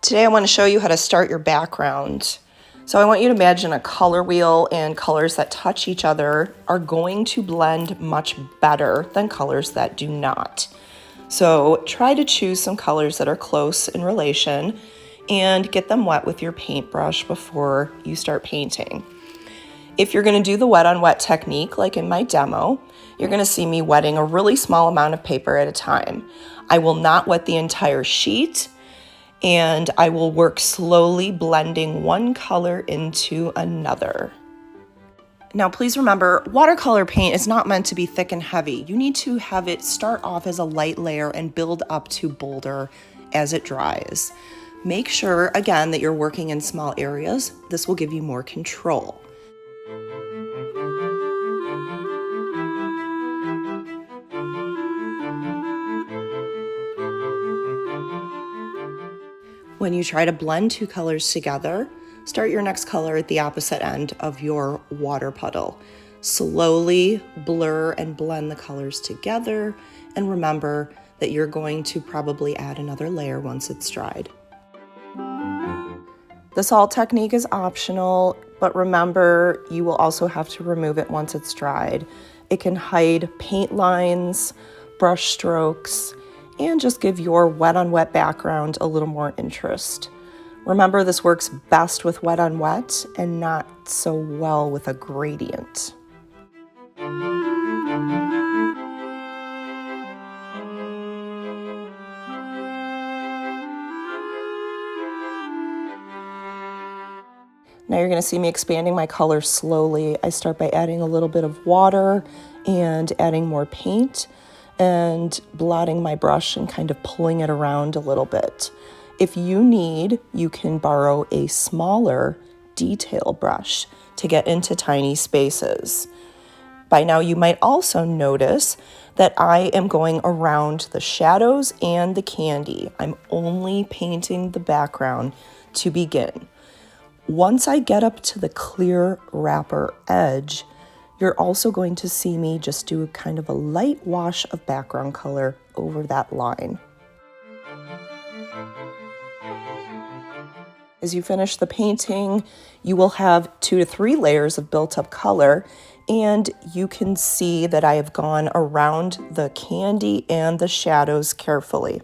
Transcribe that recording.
Today I want to show you how to start your background. So I want you to imagine a color wheel, and colors that touch each other are going to blend much better than colors that do not. So try to choose some colors that are close in relation and get them wet with your paintbrush before you start painting. If you're going to do the wet on wet technique, like in my demo, you're going to see me wetting a really small amount of paper at a time. I will not wet the entire sheet, and I will work slowly blending one color into another. Now please remember, watercolor paint is not meant to be thick and heavy. You need to have it start off as a light layer and build up to bolder as it dries. Make sure, again, that you're working in small areas. This will give you more control. When you try to blend two colors together, start your next color at the opposite end of your water puddle. Slowly blur and blend the colors together, and remember that you're going to probably add another layer once it's dried. The salt technique is optional, but remember you will also have to remove it once it's dried. It can hide paint lines, brush strokes, and just give your wet on wet background a little more interest. Remember, this works best with wet on wet and not so well with a gradient. Now you're going to see me expanding my color slowly. I start by adding a little bit of water and adding more paint and blotting my brush and kind of pulling it around a little bit. If you need, you can borrow a smaller detail brush to get into tiny spaces. By now you might also notice that I am going around the shadows and the candy. I'm only painting the background to begin. Once I get up to the clear wrapper edge, you're also going to see me just do kind of a light wash of background color over that line. As you finish the painting, you will have 2 to 3 layers of built up color, and you can see that I have gone around the candy and the shadows carefully.